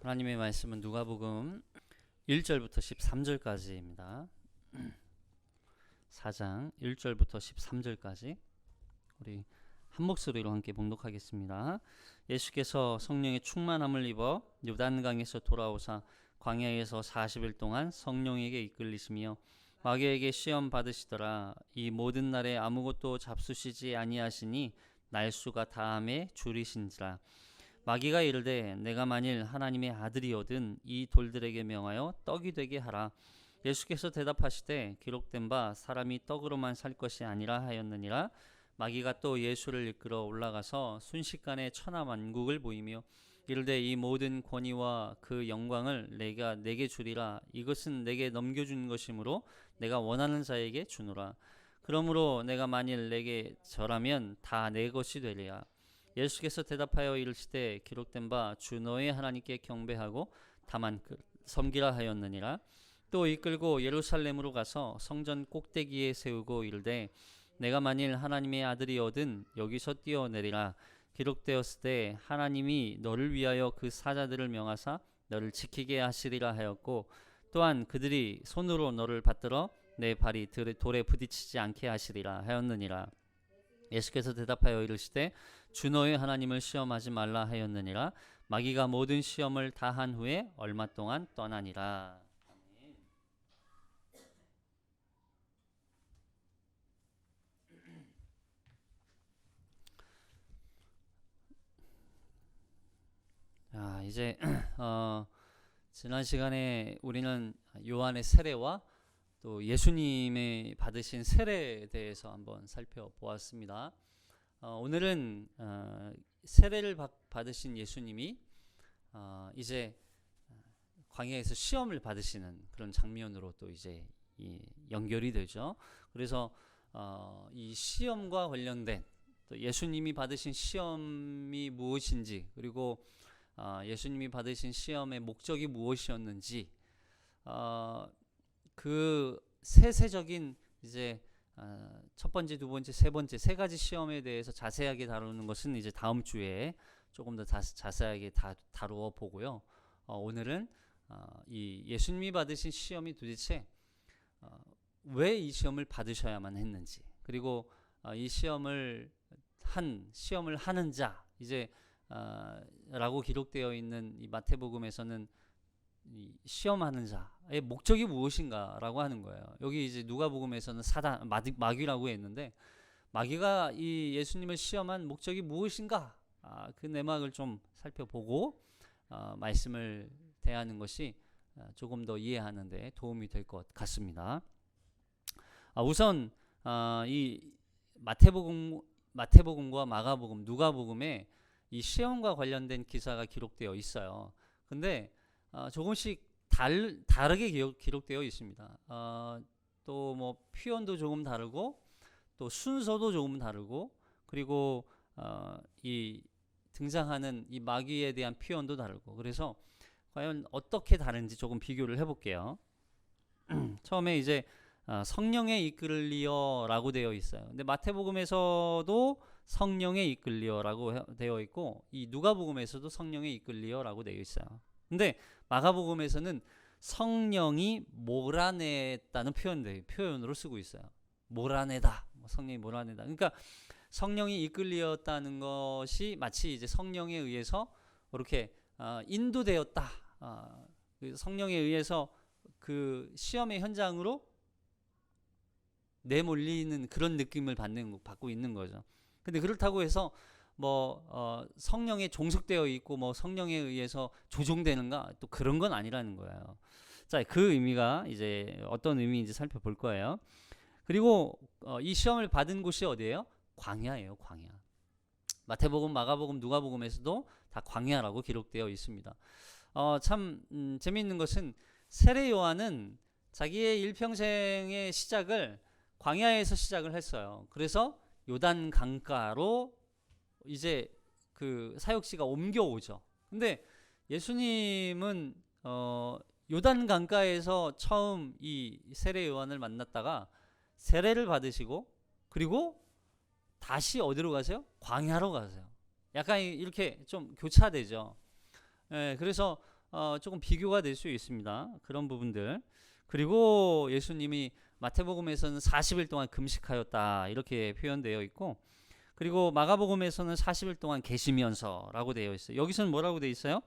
하나님의 말씀은 누가복음 1절부터 13절까지입니다. 4장 1절부터 13절까지 우리 한 목소리로 함께 봉독하겠습니다. 예수께서 성령의 충만함을 입어 요단강에서 돌아오사 광야에서 40일 동안 성령에게 이끌리시며 마귀에게 시험 받으시더라. 이 모든 날에 아무것도 잡수시지 아니하시니 날수가 다함에 줄이신지라. 마귀가 이르되 내가 만일 하나님의 아들이거든 이 돌들에게 명하여 떡이 되게 하라. 예수께서 대답하시되 기록된 바 사람이 떡으로만 살 것이 아니라 하였느니라. 마귀가 또 예수를 이끌어 올라가서 순식간에 천하만국을 보이며 이르되 이 모든 권위와 그 영광을 내게 주리라. 이것은 내게 넘겨준 것이므로 내가 원하는 자에게 주노라. 그러므로 내가 만일 내게 절하면 다 내 것이 되리라. 예수께서 대답하여 이르시되 기록된 바 주 너의 하나님께 경배하고 다만 섬기라 하였느니라. 또 이끌고 예루살렘으로 가서 성전 꼭대기에 세우고 이르되 내가 만일 하나님의 아들이거든 여기서 뛰어내리라. 기록되었으되 하나님이 너를 위하여 그 사자들을 명하사 너를 지키게 하시리라 하였고 또한 그들이 손으로 너를 받들어 내 발이 돌에 부딪히지 않게 하시리라 하였느니라. 예수께서 대답하여 이르시되 주 너의 하나님을 시험하지 말라 하였느니라. 마귀가 모든 시험을 다 한 후에 얼마 동안 떠나니라. 이제 지난 시간에 우리는 요한의 세례와 또 예수님의 받으신 세례에 대해서 한번 살펴보았습니다. 오늘은 세례를 받으신 예수님이 이제 광야에서 시험을 받으시는 그런 장면으로 또 이제 연결이 되죠. 그래서 이 시험과 관련된 또 예수님이 받으신 시험이 무엇인지 그리고 예수님이 받으신 시험의 목적이 무엇이었는지 그 세세적인 이제 첫 번째, 두 번째, 세 번째 세 가지 시험에 대해서 자세하게 다루는 것은 이제 다음 주에 조금 더 자세하게 다루어 보고요. 오늘은 이 예수님이 받으신 시험이 도대체 왜 이 시험을 받으셔야만 했는지 그리고 이 시험을 하는 자 이제 라고 기록되어 있는 이 마태복음에서는 이 시험하는 자의 목적이 무엇인가라고 하는 거예요. 여기 이제 누가복음에서는 마귀라고 했는데 마귀가 이 예수님을 시험한 목적이 무엇인가? 그 내막을 좀 살펴보고 말씀을 대하는 것이 조금 더 이해하는 데 도움이 될 것 같습니다. 우선 이 마태복음과 마가복음, 누가복음에 이 시험과 관련된 기사가 기록되어 있어요. 근데 조금씩 다르게 기록되어 있습니다. 또 뭐 표현도 조금 다르고 또 순서도 조금 다르고 그리고 이 등장하는 이 마귀에 대한 표현도 다르고 그래서 과연 어떻게 다른지 조금 비교를 해볼게요. 처음에 이제 성령에 이끌리어라고 되어 있어요. 근데 마태복음에서도 성령에 이끌리어라고 되어 있고 이 누가복음에서도 성령에 이끌리어라고 되어 있어요. 근데 마가복음에서는 성령이 몰아냈다는 표현으로 쓰고 있어요. 몰아내다, 성령이 몰아내다. 그러니까 성령이 이끌리었다는 것이 마치 이제 성령에 의해서 이렇게 인도되었다. 성령에 의해서 그 시험의 현장으로 내몰리는 그런 느낌을 받고 있는 거죠. 근데 그렇다고 해서 성령에 종속되어 있고 성령에 의해서 조종되는가 또 그런 건 아니라는 거예요. 자, 그 의미가 이제 어떤 의미인지 살펴볼 거예요. 그리고 이 시험을 받은 곳이 어디예요? 광야예요, 광야. 마태복음, 마가복음, 누가복음에서도 다 광야라고 기록되어 있습니다. 참 재미있는 것은 세례 요한은 자기의 일평생의 시작을 광야에서 시작을 했어요. 그래서 요단 강가로 이제 그 사역지가 옮겨오죠. 근데 예수님은 요단 강가에서 처음 이 세례 요한을 만났다가 세례를 받으시고 그리고 다시 어디로 가세요? 광야로 가세요. 약간 이렇게 좀 교차되죠. 그래서 조금 비교가 될 수 있습니다. 그런 부분들. 그리고 예수님이 마태복음에서는 40일 동안 금식하였다 이렇게 표현되어 있고, 그리고 마가복음에서는 40일 동안 계시면서라고 되어 있어요. 여기서는 뭐라고 되어 있어요?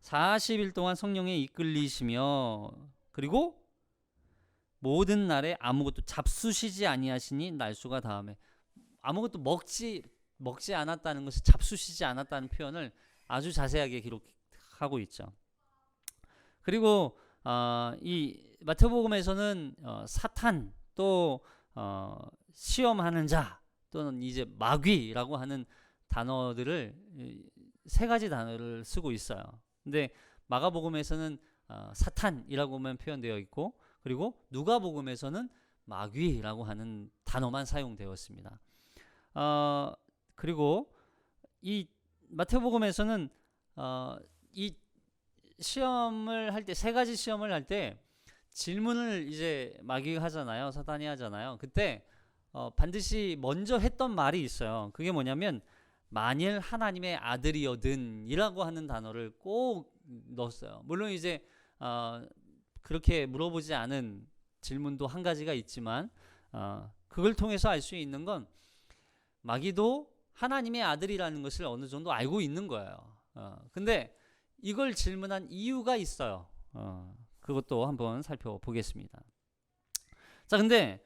40일 동안 성령에 이끌리시며 그리고 모든 날에 아무것도 잡수시지 아니하시니 날수가 다음에, 아무것도 먹지 않았다는 것을 잡수시지 않았다는 표현을 아주 자세하게 기록하고 있죠. 그리고 이 마태복음에서는 사탄 또 시험하는 자 또는 이제 마귀라고 하는 단어들을 세 가지 단어를 쓰고 있어요. 근데 마가복음에서는 사탄이라고만 표현되어 있고, 그리고 누가복음에서는 마귀라고 하는 단어만 사용되었습니다. 그리고 이 마태복음에서는 이 시험을 할 때, 세 가지 시험을 할 때 질문을 이제 마귀가 하잖아요. 사탄이 하잖아요. 그때 반드시 먼저 했던 말이 있어요. 그게 뭐냐면 만일 하나님의 아들이여든 이라고 하는 단어를 꼭 넣었어요. 물론 이제 그렇게 물어보지 않은 질문도 한 가지가 있지만 그걸 통해서 알 수 있는 건 마귀도 하나님의 아들이라는 것을 어느 정도 알고 있는 거예요. 근데 이걸 질문한 이유가 있어요. 그것도 한번 살펴보겠습니다. 자, 근데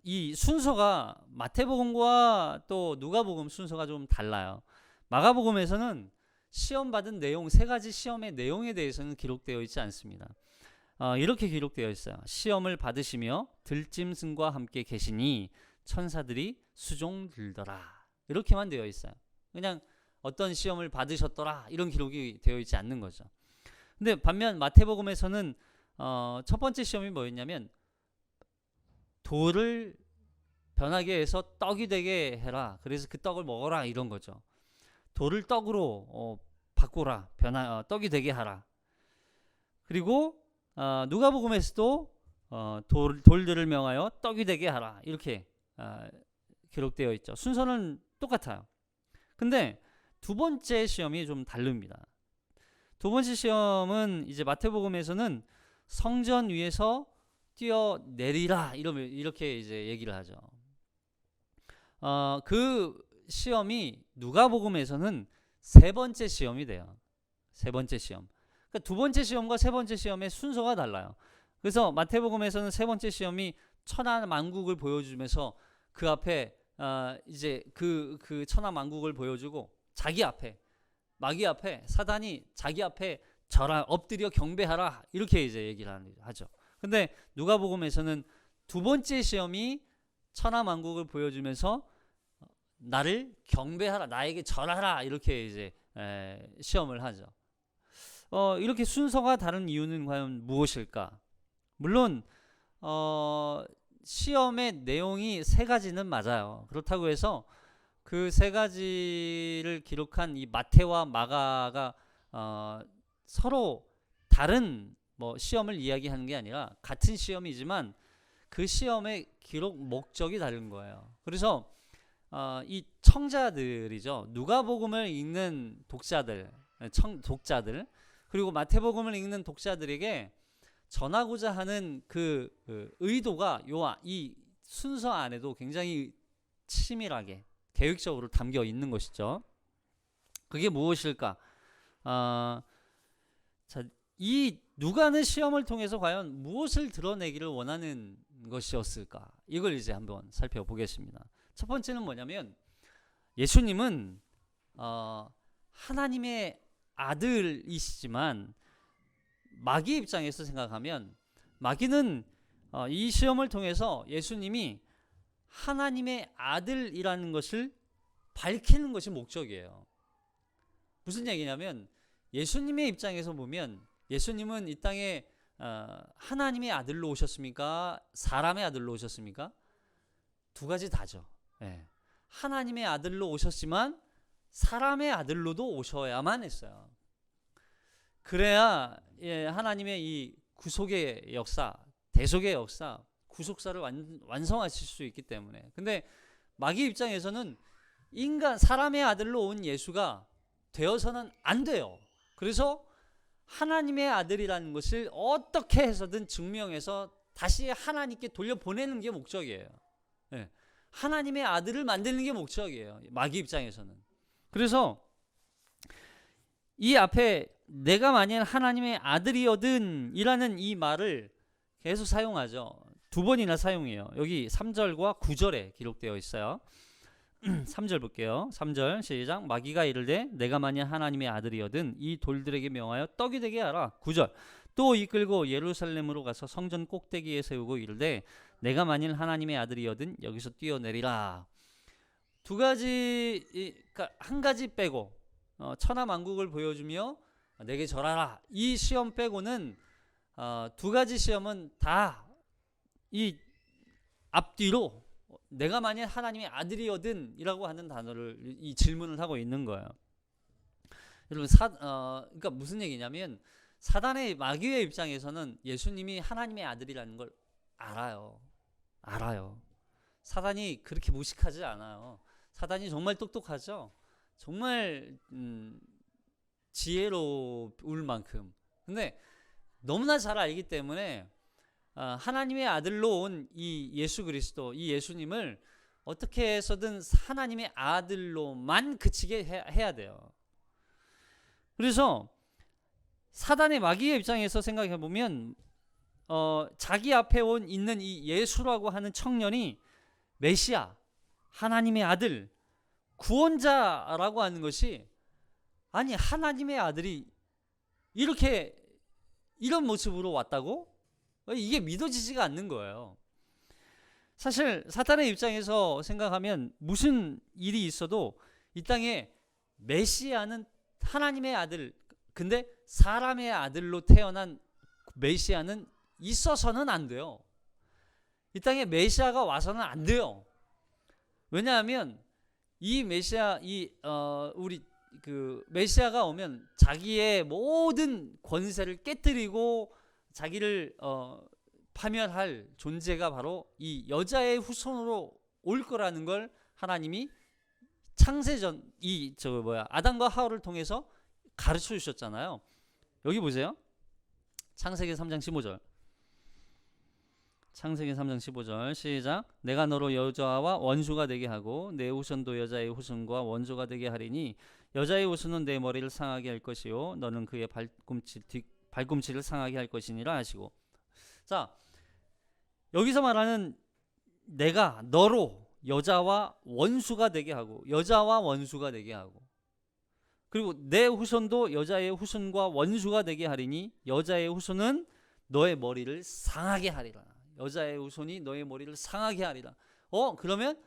이 순서가 마태복음과 또 누가복음 순서가 좀 달라요. 마가복음에서는 시험 받은 내용, 세 가지 시험의 내용에 대해서는 기록되어 있지 않습니다. 이렇게 기록되어 있어요. 시험을 받으시며 들짐승과 함께 계시니 천사들이 수종 들더라. 이렇게만 되어 있어요. 그냥 어떤 시험을 받으셨더라 이런 기록이 되어 있지 않는 거죠. 근데 반면 마태복음에서는 첫 번째 시험이 뭐였냐면 돌을 변하게 해서 떡이 되게 해라. 그래서 그 떡을 먹어라 이런 거죠. 돌을 떡으로 바꾸라. 떡이 되게 하라. 그리고 누가복음에서도 돌들을 명하여 떡이 되게 하라. 이렇게 기록되어 있죠. 순서는 똑같아요. 근데 두 번째 시험이 좀 다릅니다. 두 번째 시험은 이제 마태복음에서는 성전 위에서 뛰어내리라 이렇게 이제 얘기를 하죠. 그 시험이 누가복음에서는 세 번째 시험이 돼요. 세 번째 시험. 그러니까 두 번째 시험과 세 번째 시험의 순서가 달라요. 그래서 마태복음에서는 세 번째 시험이 천하만국을 보여주면서 그 앞에 이제 그 천하만국을 보여주고 자기 앞에 마귀 앞에 사단이 자기 앞에 절하 엎드려 경배하라 이렇게 이제 얘기를 하죠. 근데 누가복음에서는 두 번째 시험이 천하만국을 보여주면서 나를 경배하라, 나에게 절하라 이렇게 이제 시험을 하죠. 이렇게 순서가 다른 이유는 과연 무엇일까? 물론 시험의 내용이 세 가지는 맞아요. 그렇다고 해서 그 세 가지를 기록한 이 마태와 마가가 서로 다른 시험을 이야기하는 게 아니라 같은 시험이지만 그 시험의 기록 목적이 다른 거예요. 그래서 이 청자들이죠. 누가복음을 읽는 독자들 그리고 마태복음을 읽는 독자들에게 전하고자 하는 그 의도가 이 순서 안에도 굉장히 치밀하게 계획적으로 담겨 있는 것이죠. 그게 무엇일까? 이 누가는 시험을 통해서 과연 무엇을 드러내기를 원하는 것이었을까? 이걸 이제 한번 살펴보겠습니다. 첫 번째는 뭐냐면 예수님은 하나님의 아들이시지만 마귀 입장에서 생각하면 마귀는 이 시험을 통해서 예수님이 하나님의 아들이라는 것을 밝히는 것이 목적이에요. 무슨 얘기냐면 예수님의 입장에서 보면 예수님은 이 땅에 하나님의 아들로 오셨습니까? 사람의 아들로 오셨습니까? 두 가지 다죠. 하나님의 아들로 오셨지만 사람의 아들로도 오셔야만 했어요. 그래야 하나님의 이 구속의 역사, 대속의 역사, 구속사를 완성하실 수 있기 때문에. 근데 마귀 입장에서는 사람의 아들로 온 예수가 되어서는 안 돼요. 그래서 하나님의 아들이라는 것을 어떻게 해서든 증명해서 다시 하나님께 돌려보내는 게 목적이에요. 예. 하나님의 아들을 만드는 게 목적이에요. 마귀 입장에서는. 그래서 이 앞에 내가 만일 하나님의 아들이거든 이라는 이 말을 계속 사용하죠. 두 번이나 사용해요. 여기 3절과 9절에 기록되어 있어요. 3절 볼게요. 3절 시작. 마귀가 이르되 내가 만일 하나님의 아들이거든 이 돌들에게 명하여 떡이 되게 하라. 9절 또 이끌고 예루살렘으로 가서 성전 꼭대기에 세우고 이르되 내가 만일 하나님의 아들이거든 여기서 뛰어내리라. 두 가지, 그러니까 한 가지 빼고 천하만국을 보여주며 내게 절하라. 이 시험 빼고는 두 가지 시험은 다 이 앞뒤로 내가 만약 하나님의 아들이거든 이라고 하는 단어를 이 질문을 하고 있는 거예요. 여러분 그러니까 무슨 얘기냐면 사단의 마귀의 입장에서는 예수님이 하나님의 아들이라는 걸 알아요. 사단이 그렇게 무식하지 않아요. 사단이 정말 똑똑하죠. 정말 지혜로울 만큼. 근데 너무나 잘 알기 때문에 하나님의 아들로 온 이 예수 그리스도, 이 예수님을 어떻게 해서든 하나님의 아들로만 그치게 해야 돼요. 그래서 사단의 마귀의 입장에서 생각해 보면 자기 앞에 있는 이 예수라고 하는 청년이 메시아, 하나님의 아들, 구원자라고 하는 것이 아니 하나님의 아들이 이런 모습으로 왔다고? 이게 믿어지지가 않는 거예요. 사실 사탄의 입장에서 생각하면 무슨 일이 있어도 이 땅에 메시아는 하나님의 아들, 근데 사람의 아들로 태어난 메시아는 있어서는 안 돼요. 이 땅에 메시아가 와서는 안 돼요. 왜냐하면 이 메시아, 우리 그 메시아가 오면 자기의 모든 권세를 깨뜨리고 자기를 파멸할 존재가 바로 이 여자의 후손으로 올 거라는 걸 하나님이 창세전 아담과 하와를 통해서 가르쳐 주셨잖아요. 여기 보세요. 창세기 3장 15절. 창세기 3장 15절 시작. 내가 너로 여자와 원수가 되게 하고 내 후손도 여자의 후손과 원수가 되게 하리니 여자의 후손은 내 머리를 상하게 할 것이요 너는 그의 발꿈치를 상하게 할 것이니라 하시고. 자, 여기서 말하는 내가 너로 여자와 원수가 되게 하고 여자와 원수가 되게 하고 그리고 내 후손도 여자의 후손과 원수가 되게 하리니 여자의 후손은 너의 머리를 상하게 하리라. 여자의 후손이 너의 머리를 상하게 하리라. 그러면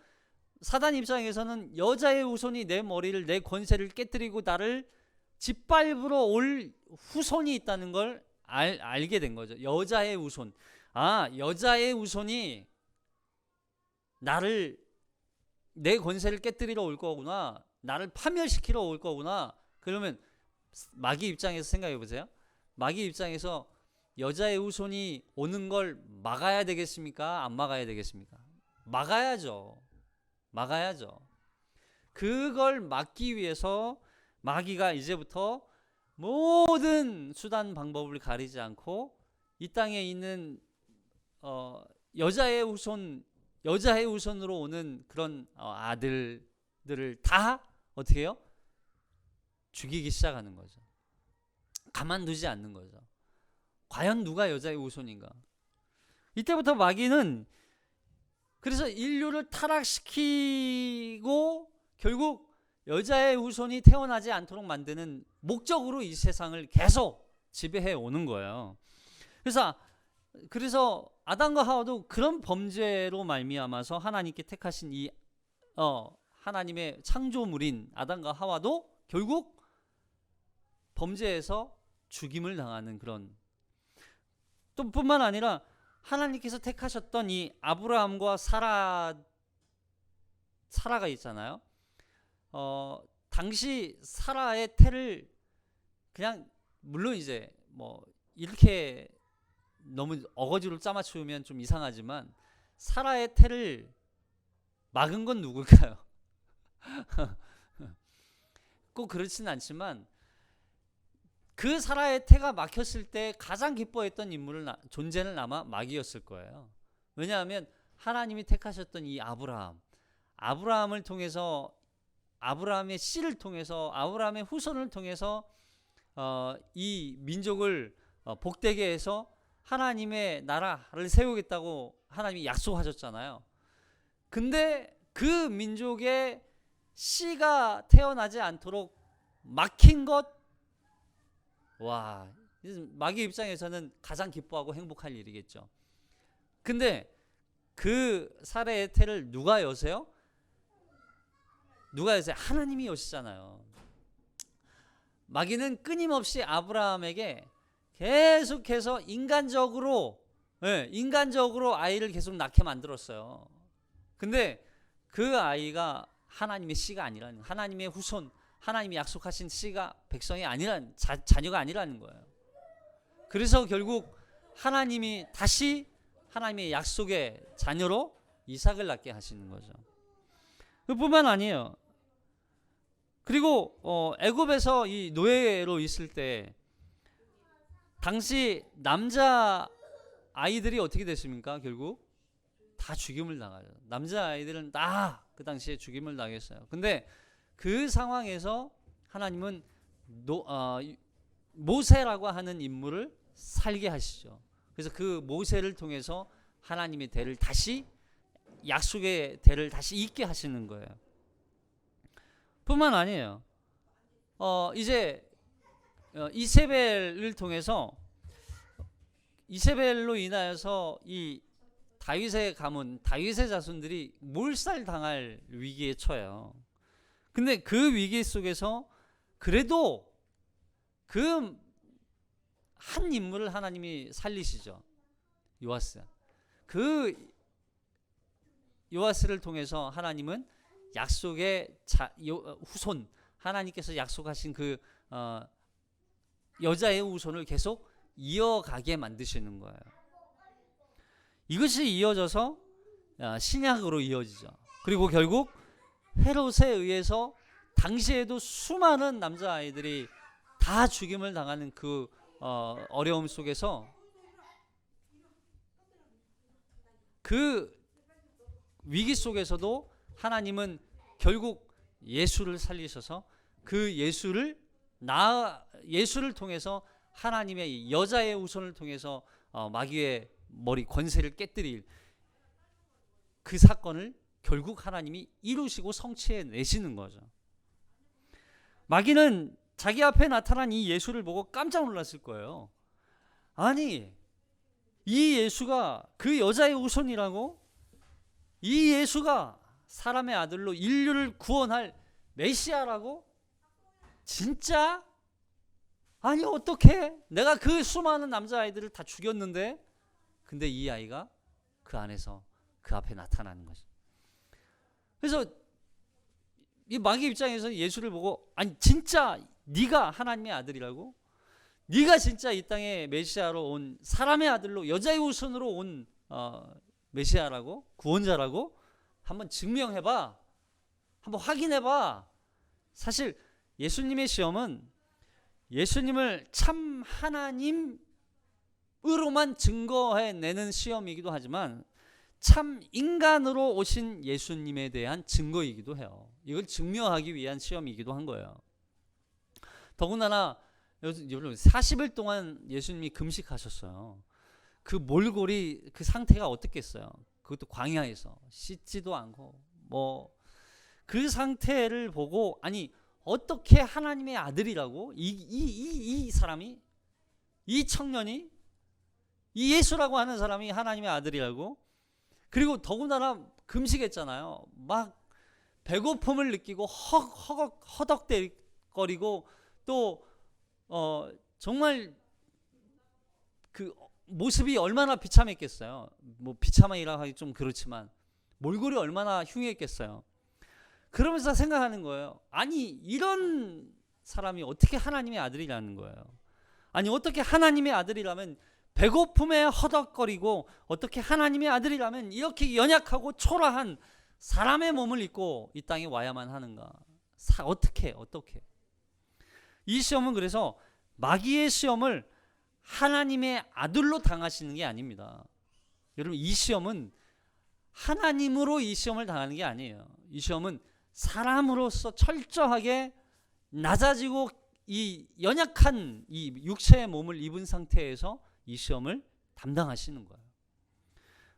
사단 입장에서는 여자의 후손이 내 머리를, 내 권세를 깨뜨리고 나를 짓밟으러 올 후손이 있다는 걸 알게 된 거죠. 여자의 후손. 여자의 후손이 내 권세를 깨뜨리러 올 거구나. 나를 파멸시키러 올 거구나. 그러면 마귀 입장에서 생각해 보세요. 마귀 입장에서 여자의 후손이 오는 걸 막아야 되겠습니까? 안 막아야 되겠습니까? 막아야죠. 그걸 막기 위해서 마귀가 이제부터 모든 수단 방법을 가리지 않고 이 땅에 있는 여자의 후손으로 오는 그런 아들들을 다 어떻게 해요? 죽이기 시작하는 거죠. 가만두지 않는 거죠. 과연 누가 여자의 후손인가? 이때부터 마귀는 그래서 인류를 타락시키고 결국 여자의 후손이 태어나지 않도록 만드는 목적으로 이 세상을 계속 지배해 오는 거예요. 그래서 아담과 하와도 그런 범죄로 말미암아서 하나님께 택하신 이 하나님의 창조물인 아담과 하와도 결국 범죄에서 죽임을 당하는 그런, 또 뿐만 아니라 하나님께서 택하셨던 이 아브라함과 사라가 있잖아요. 당시 사라의 태를 그냥 물론 이제 뭐 이렇게 너무 어거지로 짜맞추면 좀 이상하지만 사라의 태를 막은 건 누굴까요? 꼭 그렇지는 않지만 그 사라의 태가 막혔을 때 가장 기뻐했던 존재는 아마 마귀였을 거예요. 왜냐하면 하나님이 택하셨던 이 아브라함을 통해서, 아브라함의 씨를 통해서, 아브라함의 후손을 통해서 이 민족을 복되게 해서 하나님의 나라를 세우겠다고 하나님이 약속하셨잖아요. 근데 그 민족의 씨가 태어나지 않도록 막힌 것, 와, 마귀 입장에서는 가장 기뻐하고 행복할 일이겠죠. 근데 그 사라의 태를 누가 여세요? 하나님이 여시잖아요. 마귀는 끊임없이 아브라함에게 계속해서 인간적으로 아이를 계속 낳게 만들었어요. 근데 그 아이가 하나님의 씨가 아니라는, 하나님의 후손, 하나님이 약속하신 씨가 백성이 아니라는, 자녀가 아니라는 거예요. 그래서 결국 하나님이 다시 하나님의 약속의 자녀로 이삭을 낳게 하시는 거죠. 그뿐만 아니에요. 그리고 애굽에서 이 노예로 있을 때 당시 남자 아이들이 어떻게 됐습니까? 결국 다 죽임을 당하죠. 남자 아이들은 다 그 당시에 죽임을 당했어요. 근데 그 상황에서 하나님은 모세라고 하는 인물을 살게 하시죠. 그래서 그 모세를 통해서 하나님의 대를 다시, 약속의 대를 다시 잇게 하시는 거예요. 뿐만 아니에요. 이제 이세벨을 통해서, 이세벨로 인하여서 이 다윗의 가문, 다윗의 자손들이 몰살당할 위기에 처해요. 근데 그 위기 속에서 그래도 그 한 인물을 하나님이 살리시죠. 요아스. 그 요아스를 통해서 하나님은 약속의 후손, 하나님께서 약속하신 그 여자의 후손을 계속 이어가게 만드시는 거예요. 이것이 이어져서 신약으로 이어지죠. 그리고 결국 헤롯에 의해서 당시에도 수많은 남자아이들이 다 죽임을 당하는 그 어려움 속에서 그 위기 속에서도 하나님은 결국 예수를 살리셔서 그 예수를 통해서 하나님의 여자의 후손을 통해서 마귀의 머리 권세를 깨뜨릴 그 사건을 결국 하나님이 이루시고 성취해 내시는 거죠. 마귀는 자기 앞에 나타난 이 예수를 보고 깜짝 놀랐을 거예요. 아니, 이 예수가 그 여자의 후손이라고? 이 예수가 사람의 아들로 인류를 구원할 메시아라고? 진짜? 아니, 어떻게? 내가 그 수많은 남자아이들을 다 죽였는데, 근데 이 아이가 그 안에서 그 앞에 나타나는 거죠. 그래서 이 마귀 입장에서 예수를 보고, 아니 진짜 네가 하나님의 아들이라고? 네가 진짜 이 땅에 메시아로 온, 사람의 아들로, 여자의 후손으로 온 메시아라고? 구원자라고? 한번 증명해봐. 한번 확인해봐. 사실 예수님의 시험은 예수님을 참 하나님으로만 증거해내는 시험이기도 하지만 참 인간으로 오신 예수님에 대한 증거이기도 해요. 이걸 증명하기 위한 시험이기도 한 거예요. 더군다나 여러분 40일 동안 예수님이 금식하셨어요. 그 몰골이, 그 상태가 어떻겠어요? 그것도 광야에서 씻지도 않고 그 상태를 보고, 아니 어떻게 하나님의 아들이라고 이 사람이, 이 청년이, 이 예수라고 하는 사람이 하나님의 아들이라고? 그리고 더군다나 금식했잖아요. 막 배고픔을 느끼고 허덕거리고 또 정말 그 모습이 얼마나 비참했겠어요. 뭐 비참이라 하기 좀 그렇지만 몰골이 얼마나 흉했겠어요. 그러면서 생각하는 거예요. 아니 이런 사람이 어떻게 하나님의 아들이라는 거예요. 아니 어떻게 하나님의 아들이라면 배고픔에 허덕거리고, 어떻게 하나님의 아들이라면 이렇게 연약하고 초라한 사람의 몸을 입고 이 땅에 와야만 하는가? 어떻게? 이 시험은 그래서 마귀의 시험을 하나님의 아들로 당하시는 게 아닙니다. 여러분, 이 시험은 하나님으로 이 시험을 당하는 게 아니에요. 이 시험은 사람으로서 철저하게 낮아지고 이 연약한 이 육체의 몸을 입은 상태에서 이 시험을 담당하시는 거예요.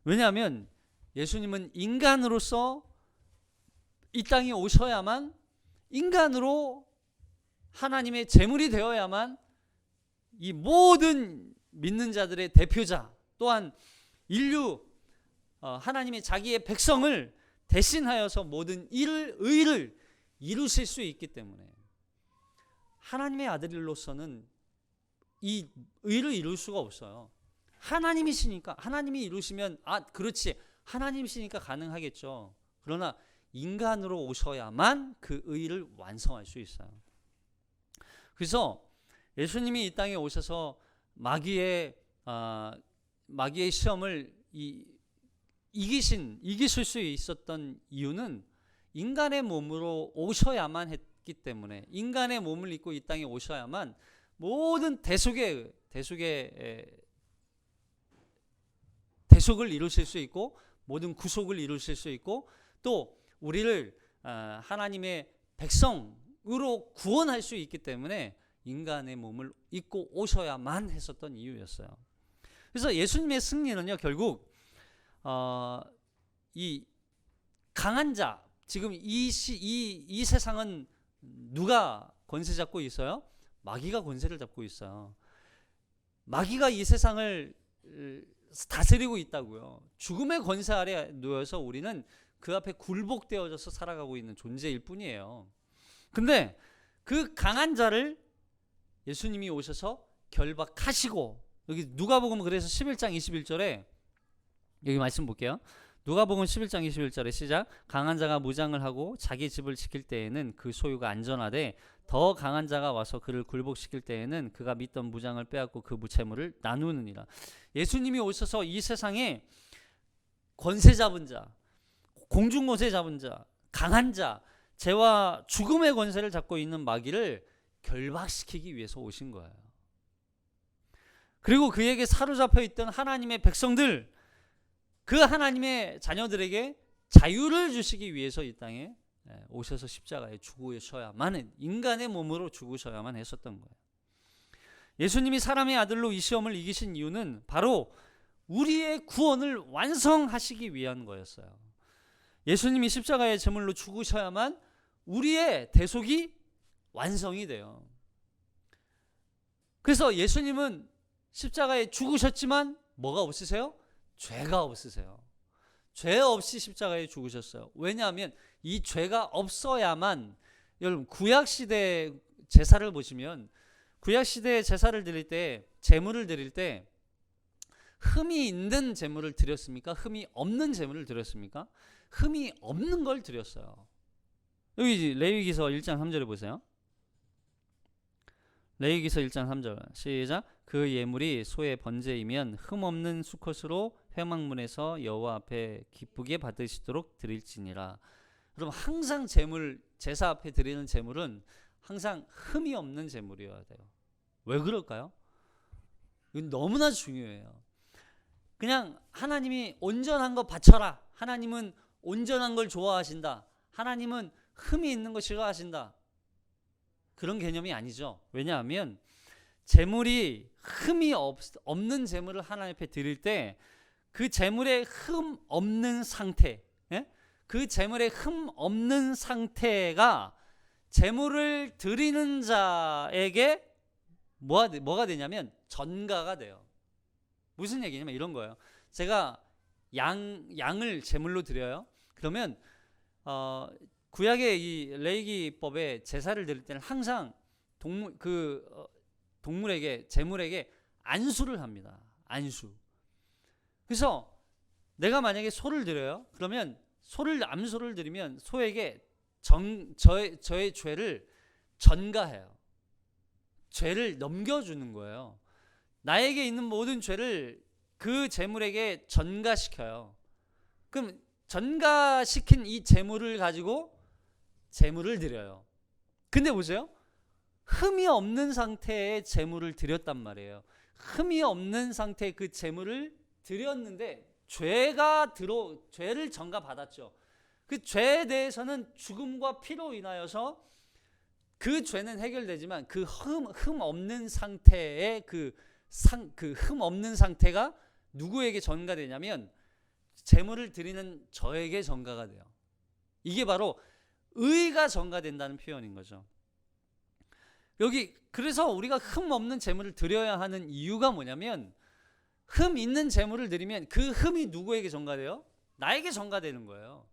왜냐하면 예수님은 인간으로서 이 땅에 오셔야만, 인간으로 하나님의 제물이 되어야만 이 모든 믿는 자들의 대표자, 또한 인류 하나님의 자기의 백성을 대신하여서 모든 의를 이루실 수 있기 때문에 하나님의 아들로서는 이 의를 이룰 수가 없어요. 하나님이시니까, 하나님이 이루시면 그렇지, 하나님이시니까 가능하겠죠. 그러나 인간으로 오셔야만 그 의를 완성할 수 있어요. 그래서 예수님이 이 땅에 오셔서 마귀의 시험을 이기실 수 있었던 이유는 인간의 몸으로 오셔야만 했기 때문에, 인간의 몸을 입고 이 땅에 오셔야만 모든 대속을 이루실 수 있고, 모든 구속을 이루실 수 있고, 또 우리를 하나님의 백성으로 구원할 수 있기 때문에 인간의 몸을 입고 오셔야만 했었던 이유였어요. 그래서 예수님의 승리는요, 결국 이 강한 자, 지금 이 세상은 누가 권세 잡고 있어요? 마귀가 권세를 잡고 있어요. 마귀가 이 세상을 다스리고 있다고요. 죽음의 권세 아래 놓여서 우리는 그 앞에 굴복되어져서 살아가고 있는 존재일 뿐이에요. 근데 그 강한 자를 예수님이 오셔서 결박하시고, 여기 누가복음 그래서 11장 21절에 여기 말씀 볼게요. 누가복음 11장 21절에 시작. 강한 자가 무장을 하고 자기 집을 지킬 때에는 그 소유가 안전하되 더 강한 자가 와서 그를 굴복시킬 때에는 그가 믿던 무장을 빼앗고 그 무채물을 나누느니라. 예수님이 오셔서 이 세상에 권세 잡은 자, 공중 권세 잡은 자, 강한 자, 죄와 죽음의 권세를 잡고 있는 마귀를 결박시키기 위해서 오신 거예요. 그리고 그에게 사로잡혀 있던 하나님의 백성들, 그 하나님의 자녀들에게 자유를 주시기 위해서 이 땅에 오셔서 십자가에 죽으셔야만, 인간의 몸으로 죽으셔야만 했었던 거예요. 예수님이 사람의 아들로 이 시험을 이기신 이유는 바로 우리의 구원을 완성하시기 위한 거였어요. 예수님이 십자가의 제물로 죽으셔야만 우리의 대속이 완성이 돼요. 그래서 예수님은 십자가에 죽으셨지만 뭐가 없으세요? 죄가 없으세요. 죄 없이 십자가에 죽으셨어요. 왜냐하면 이 죄가 없어야만, 여러분 구약시대 제사를 보시면, 구약시대 제사를 드릴 때, 제물을 드릴 때 흠이 있는 제물을 드렸습니까? 흠이 없는 제물을 드렸습니까? 흠이 없는 걸 드렸어요. 여기 레위기서 1장 3절에 보세요. 레위기서 1장 3절 시작. 그 예물이 소의 번제이면 흠없는 수컷으로 회막문에서 여호와 앞에 기쁘게 받으시도록 드릴지니라. 여러분, 항상 제사 앞에 드리는 제물은 항상 흠이 없는 제물이어야 돼요. 왜 그럴까요? 이건 너무나 중요해요. 그냥 하나님이 온전한 거 바쳐라, 하나님은 온전한 걸 좋아하신다, 하나님은 흠이 있는 거 싫어하신다, 그런 개념이 아니죠. 왜냐하면 제물이 흠이 없는 제물을 하나님 앞에 드릴 때 그 제물의 흠 없는 상태, 그 제물의 흠 없는 상태가 제물을 드리는 자에게 뭐가 되냐면 전가가 돼요. 무슨 얘기냐면 이런 거예요. 제가 양을 제물로 드려요. 그러면 구약의 이 레위기법에 제사를 드릴 때는 항상 동물에게, 제물에게 안수를 합니다. 안수. 그래서 내가 만약에 소를 드려요. 그러면 암소를 드리면 소에게 저의 죄를 전가해요. 죄를 넘겨주는 거예요. 나에게 있는 모든 죄를 그 제물에게 전가시켜요. 그럼 전가시킨 이 제물을 가지고 제물을 드려요. 근데 보세요. 흠이 없는 상태의 제물을 드렸단 말이에요. 흠이 없는 상태의 그 제물을 드렸는데 죄를 전가받았죠. 그 죄에 대해서는 죽음과 피로 인하여서 그 죄는 해결되지만 그 흠 없는 상태의 그 흠 없는 상태가 누구에게 전가되냐면 제물을 드리는 저에게 전가가 돼요. 이게 바로 의가 전가된다는 표현인 거죠. 여기 그래서 우리가 흠 없는 제물을 드려야 하는 이유가 뭐냐면 흠 있는 제물을 드리면 그 흠이 누구에게 전가돼요? 나에게 전가되는 거예요.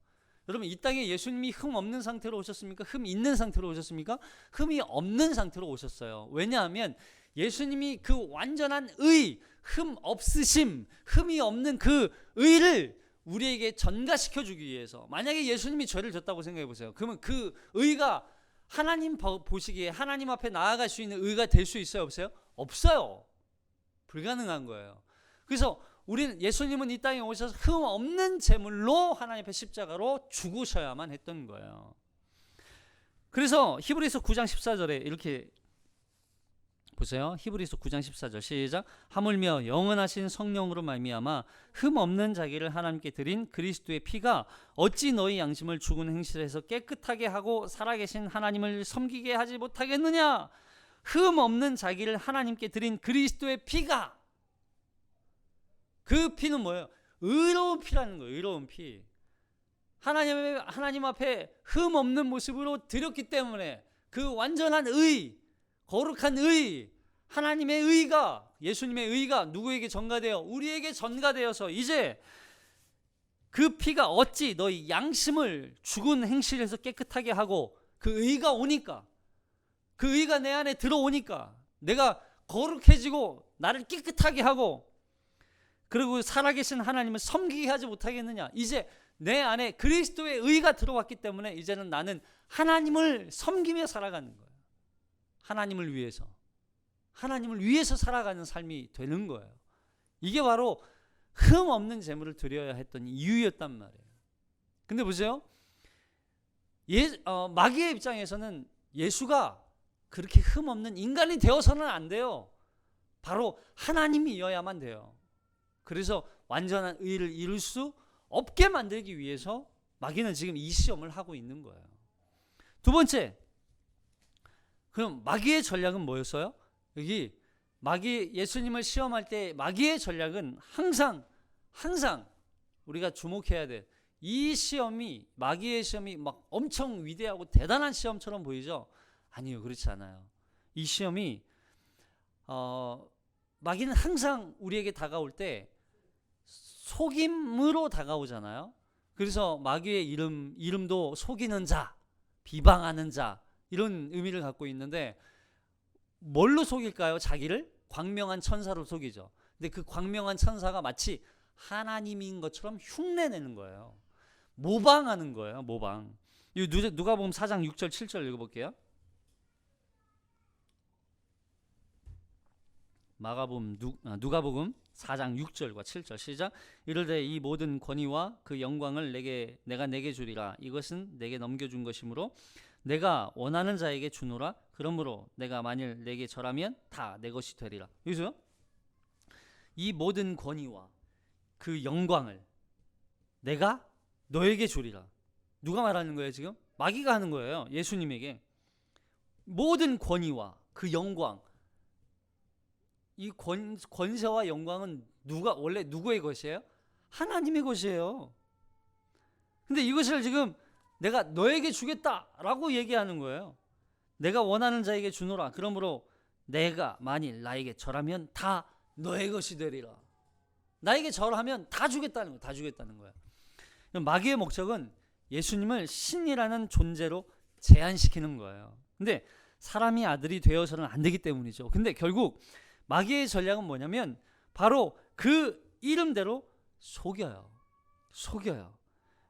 여러분 이 땅에 예수님이 흠 없는 상태로 오셨습니까? 흠 있는 상태로 오셨습니까? 흠이 없는 상태로 오셨어요. 왜냐하면 예수님이 그 완전한 의, 흠 없으심, 흠이 없는 그 의를 우리에게 전가시켜 주기 위해서. 만약에 예수님이 죄를 졌다고 생각해 보세요. 그러면 그 의가 하나님 보시기에 하나님 앞에 나아갈 수 있는 의가 될 수 있어요? 없어요? 없어요. 불가능한 거예요. 그래서 우리는 예수님은 이 땅에 오셔서 흠 없는 제물로 하나님 앞에 십자가로 죽으셔야만 했던 거예요. 그래서 히브리서 9장 14절에 이렇게 보세요. 히브리서 9장 14절 시작. 하물며 영원하신 성령으로 말미암아 흠 없는 자기를 하나님께 드린 그리스도의 피가 어찌 너희 양심을 죽은 행실에서 깨끗하게 하고 살아계신 하나님을 섬기게 하지 못하겠느냐. 흠 없는 자기를 하나님께 드린 그리스도의 피가, 그 피는 뭐예요? 의로운 피라는 거예요. 의로운 피. 하나님 앞에 흠 없는 모습으로 드렸기 때문에 그 완전한 의, 거룩한 의, 하나님의 의가, 예수님의 의가 누구에게 전가되어? 우리에게 전가되어서 이제 그 피가 어찌 너희 양심을 죽은 행실에서 깨끗하게 하고, 그 의가 오니까, 그 의가 내 안에 들어오니까 내가 거룩해지고 나를 깨끗하게 하고 그리고 살아계신 하나님을 섬기게 하지 못하겠느냐. 이제 내 안에 그리스도의 의가 들어왔기 때문에 이제는 나는 하나님을 섬기며 살아가는 거예요. 하나님을 위해서 살아가는 삶이 되는 거예요. 이게 바로 흠 없는 제물을 드려야 했던 이유였단 말이에요. 근데 보세요. 마귀의 입장에서는 예수가 그렇게 흠 없는 인간이 되어서는 안 돼요. 바로 하나님이어야만 돼요. 그래서 완전한 의를 이룰 수 없게 만들기 위해서 마귀는 지금 이 시험을 하고 있는 거예요. 두 번째, 그럼 마귀의 전략은 뭐였어요? 여기 예수님을 시험할 때 마귀의 전략은 항상 우리가 주목해야 돼. 이 시험이, 마귀의 시험이 막 엄청 위대하고 대단한 시험처럼 보이죠? 아니요, 그렇지 않아요. 이 시험이 마귀는 항상 우리에게 다가올 때 속임으로 다가오잖아요. 그래서 마귀의 이름도 속이는 자, 비방하는 자, 이런 의미를 갖고 있는데, 뭘로 속일까요? 자기를 광명한 천사로 속이죠. 근데 그 광명한 천사가 마치 하나님인 것처럼 흉내내는 거예요. 모방하는 거예요. 모방. 누가복음 4장 6절 7절 읽어볼게요. 누가복음 4장 6절과 7절 시작. 이르되 이 모든 권위와 그 영광을 내가 내게 주리라. 이것은 내게 넘겨준 것이므로 내가 원하는 자에게 주노라. 그러므로 내가 만일 내게 절하면 다 내 것이 되리라. 여기서요, 이 모든 권위와 그 영광을 내가 너에게 주리라. 누가 말하는 거예요 지금? 마귀가 하는 거예요. 예수님에게. 모든 권위와 그 영광, 이 권세와 영광은 원래 누구의 것이에요? 하나님의 것이에요. 근데 이것을 지금 내가 너에게 주겠다라고 얘기하는 거예요. 내가 원하는 자에게 주노라. 그러므로 내가 만일 나에게 절하면 다 너의 것이 되리라. 나에게 절하면 다 주겠다는 거예요. 다 주겠다는 거예요. 마귀의 목적은 예수님을 신이라는 존재로 제한시키는 거예요. 근데 사람이 아들이 되어서는 안 되기 때문이죠. 근데 결국 마귀의 전략은 뭐냐면 바로 그 이름대로 속여요.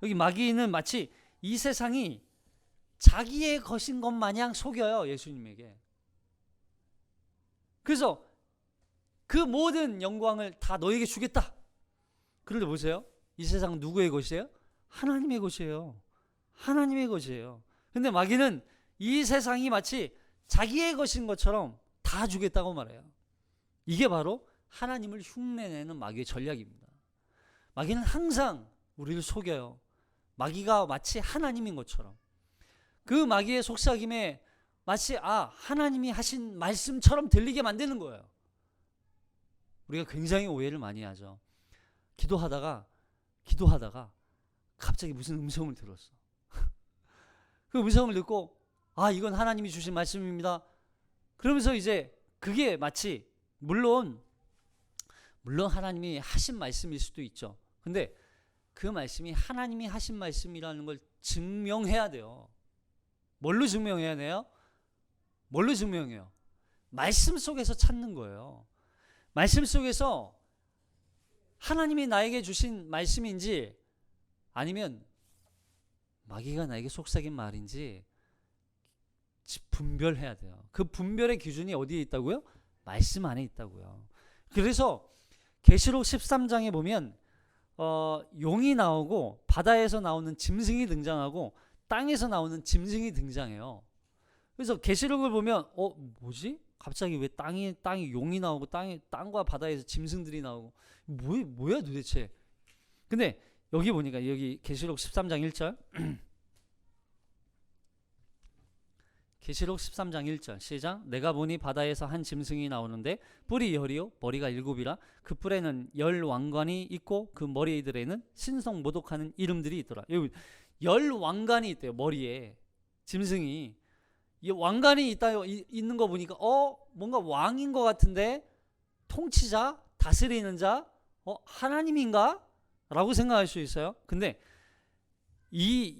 여기 마귀는 마치 이 세상이 자기의 것인 것 마냥 속여요. 예수님에게. 그래서 그 모든 영광을 다 너에게 주겠다. 그런데 보세요. 이 세상은 누구의 것이에요? 하나님의 것이에요. 하나님의 것이에요. 근데 마귀는 이 세상이 마치 자기의 것인 것처럼 다 주겠다고 말해요. 이게 바로 하나님을 흉내내는 마귀의 전략입니다. 마귀는 항상 우리를 속여요. 마귀가 마치 하나님인 것처럼. 그 마귀의 속삭임에 마치 하나님이 하신 말씀처럼 들리게 만드는 거예요. 우리가 굉장히 오해를 많이 하죠. 기도하다가 갑자기 무슨 음성을 들었어. 그 음성을 듣고 이건 하나님이 주신 말씀입니다. 그러면서 이제 그게 마치 물론 하나님이 하신 말씀일 수도 있죠. 근데 그 말씀이 하나님이 하신 말씀이라는 걸 증명해야 돼요. 뭘로 증명해야 돼요? 뭘로 증명해요? 말씀 속에서 찾는 거예요. 말씀 속에서 하나님이 나에게 주신 말씀인지 아니면 마귀가 나에게 속삭인 말인지 분별해야 돼요. 그 분별의 기준이 어디에 있다고요? 말씀 안에 있다고요. 그래서 계시록 13장에 보면 용이 나오고 바다에서 나오는 짐승이 등장하고 땅에서 나오는 짐승이 등장해요. 그래서 계시록을 보면 뭐지? 갑자기 왜 땅에 용이 나오고 땅과 바다에서 짐승들이 나오고 뭐야 도대체? 근데 여기 보니까 여기 계시록 13장 1절 계시록 13장 1절 시작. 내가 보니 바다에서 한 짐승이 나오는데 뿔이 10이요 머리가 7이라 그 뿔에는 10왕관이 있고 그 머리들에는 신성 모독하는 이름들이 있더라. 여기 10왕관이 있대요. 머리에 짐승이. 이 왕관이 있는 거 보니까 뭔가 왕인 것 같은데 통치자, 다스리는 자, 하나님인가? 라고 생각할 수 있어요. 근데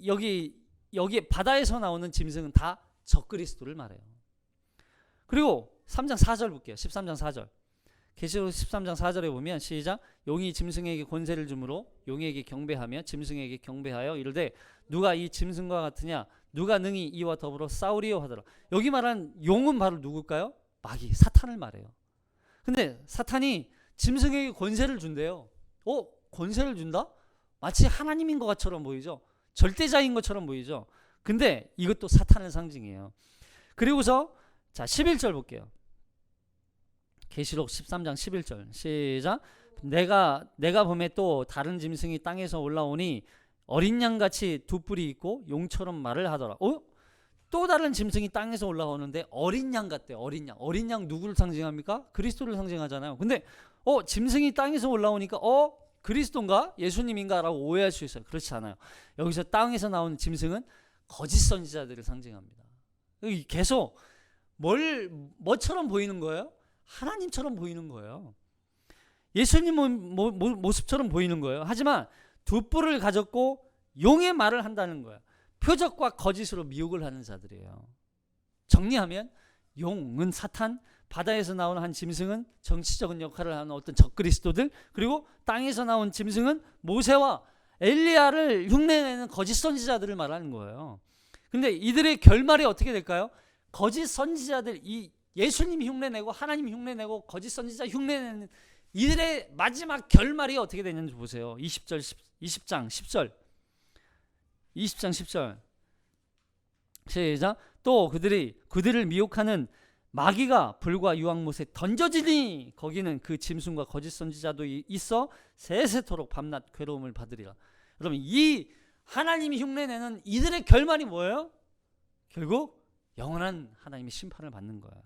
여기 바다에서 나오는 짐승은 다 적그리스도를 말해요. 그리고 3장 4절 볼게요. 13장 4절. 계시록 13장 4절에 보면 시작. 용이 짐승에게 권세를 주므로 용에게 경배하며 짐승에게 경배하여 이르되 누가 이 짐승과 같으냐 누가 능히 이와 더불어 싸우리요 하더라. 여기 말한 용은 바로 누굴까요? 마귀, 사탄을 말해요. 근데 사탄이 짐승에게 권세를 준대요. 권세를 준다? 마치 하나님인 것처럼 보이죠? 절대자인 것처럼 보이죠? 근데 이것도 사탄의 상징이에요. 그리고서 자 11절 볼게요. 계시록 13장 11절 시작. 내가 봄에 또 다른 짐승이 땅에서 올라오니 어린 양같이 두 뿔이 있고 용처럼 말을 하더라. 또 다른 짐승이 땅에서 올라오는데 어린 양 같대요. 어린 양 누구를 상징합니까? 그리스도를 상징하잖아요. 근데 짐승이 땅에서 올라오니까 그리스도인가? 예수님인가? 라고 오해할 수 있어요. 그렇지 않아요. 여기서 땅에서 나오는 짐승은 거짓 선지자들을 상징합니다. 계속 뭐처럼 보이는 거예요? 하나님처럼 보이는 거예요. 예수님 모습처럼 보이는 거예요. 하지만 두 뿔을 가졌고 용의 말을 한다는 거예요. 표적과 거짓으로 미혹을 하는 자들이에요. 정리하면 용은 사탄, 바다에서 나오는 한 짐승은 정치적인 역할을 하는 어떤 적그리스도들, 그리고 땅에서 나온 짐승은 모세와 엘리야를 흉내내는 거짓 선지자들을 말하는 거예요. 근데 이들의 결말이 어떻게 될까요? 거짓 선지자들, 이 예수님 흉내내고 하나님 흉내내고 거짓 선지자 흉내내는 이들의 마지막 결말이 어떻게 되는지 보세요. 20장 10절 시작. 또 그들을 미혹하는 마귀가 불과 유황못에 던져지니 거기는 그 짐승과 거짓 선지자도 있어 세세토록 밤낮 괴로움을 받으리라. 여러분, 이 하나님이 흉내내는 이들의 결말이 뭐예요? 결국 영원한 하나님의 심판을 받는 거예요.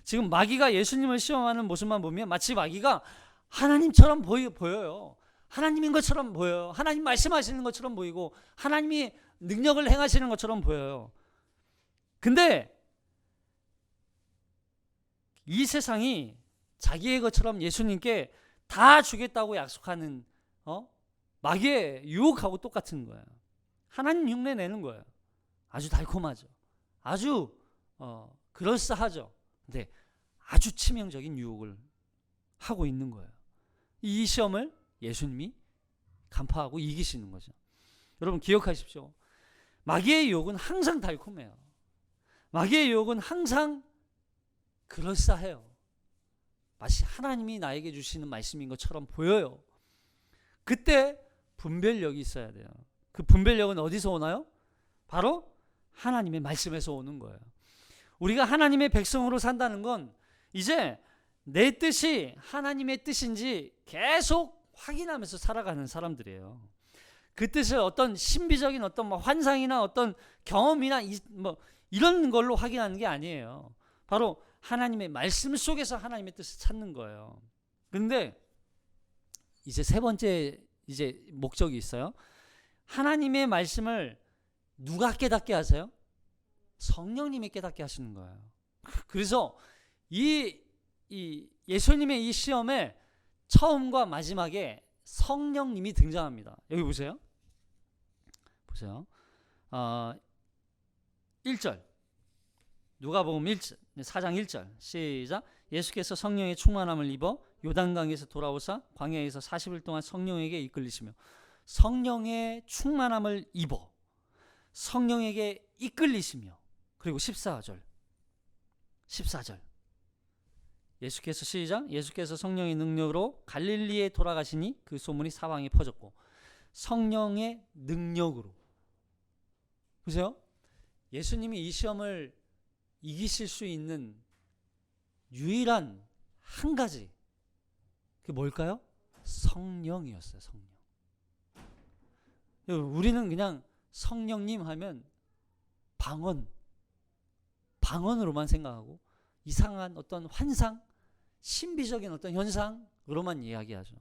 지금 마귀가 예수님을 시험하는 모습만 보면 마치 마귀가 하나님처럼 보여요. 하나님인 것처럼 보여요. 하나님 말씀하시는 것처럼 보이고 하나님이 능력을 행하시는 것처럼 보여요. 근데 이 세상이 자기의 것처럼 예수님께 다 주겠다고 약속하는 마귀의 유혹하고 똑같은 거예요. 하나님 흉내 내는 거예요. 아주 달콤하죠. 아주 그럴싸하죠. 근데 아주 치명적인 유혹을 하고 있는 거예요. 이 시험을 예수님이 간파하고 이기시는 거죠. 여러분 기억하십시오. 마귀의 유혹은 항상 달콤해요. 마귀의 유혹은 항상 그럴싸해요. 마치 하나님이 나에게 주시는 말씀인 것처럼 보여요. 그때 분별력이 있어야 돼요. 그 분별력은 어디서 오나요? 바로 하나님의 말씀에서 오는 거예요. 우리가 하나님의 백성으로 산다는 건 이제 내 뜻이 하나님의 뜻인지 계속 확인하면서 살아가는 사람들이에요. 그 뜻을 어떤 신비적인 어떤 환상이나 어떤 경험이나 이런 걸로 확인하는 게 아니에요. 바로 하나님의 말씀 속에서 하나님의 뜻을 찾는 거예요. 그런데 이제 세 번째 이제 목적이 있어요. 하나님의 말씀을 누가 깨닫게 하세요? 성령님이 깨닫게 하시는 거예요. 그래서 이 예수님의 이 시험에 처음과 마지막에 성령님이 등장합니다. 여기 보세요. 1절 누가복음 4장 1절 시작. 예수께서 성령의 충만함을 입어 요단강에서 돌아오사 광야에서 40일 동안 성령에게 이끌리시며. 성령의 충만함을 입어 성령에게 이끌리시며. 그리고 14절 예수께서 시작. 예수께서 성령의 능력으로 갈릴리에 돌아가시니 그 소문이 사방에 퍼졌고. 성령의 능력으로. 보세요. 예수님이 이 시험을 이기실 수 있는 유일한 한 가지, 그게 뭘까요? 성령이었어요. 성령. 우리는 그냥 성령님 하면 방언으로만 생각하고 이상한 어떤 환상, 신비적인 어떤 현상으로만 이야기하죠.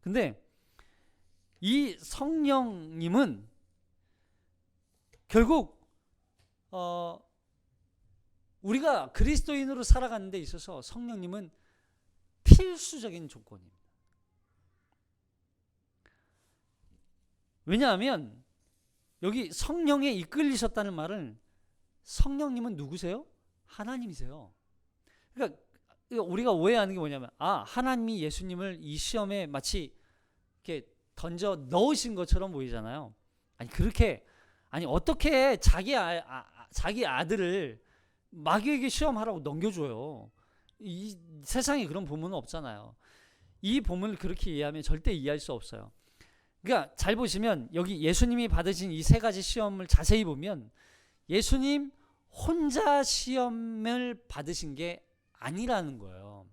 근데 이 성령님은 결국 우리가 그리스도인으로 살아가는 데 있어서 성령님은 필수적인 조건입니다. 왜냐하면 여기 성령에 이끌리셨다는 말은 성령님은 누구세요? 하나님이세요. 그러니까 우리가 오해하는 게 뭐냐면 하나님이 예수님을 이 시험에 마치 이렇게 던져 넣으신 것처럼 보이잖아요. 어떻게 자기 아들을 마귀에게 시험하라고 넘겨줘요. 이 세상에 그런 본문은 없잖아요. 이 본문을 그렇게 이해하면 절대 이해할 수 없어요. 그러니까 잘 보시면 여기 예수님이 받으신 이 세 가지 시험을 자세히 보면 예수님 혼자 시험을 받으신 게 아니라는 거예요.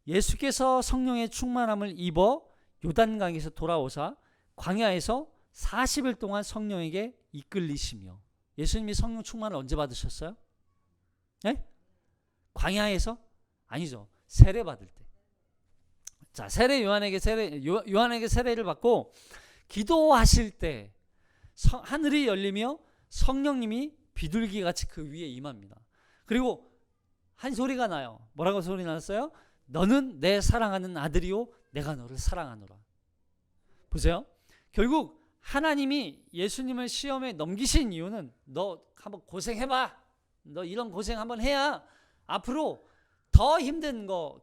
예수께서 성령의 충만함을 입어 요단강에서 돌아오사 광야에서 40일 동안 성령에게 이끌리시며. 예수님이 성령 충만을 언제 받으셨어요? 네? 광야에서? 아니죠. 세례 받을 때. 자, 요한에게 세례를 받고 기도하실 때 하늘이 열리며 성령님이 비둘기같이 그 위에 임합니다. 그리고 한 소리가 나요. 뭐라고 소리 났어요? 너는 내 사랑하는 아들이요 내가 너를 사랑하노라. 보세요. 결국 하나님이 예수님을 시험에 넘기신 이유는 너 한번 고생해봐. 너 이런 고생 한번 해야 앞으로 더 힘든 거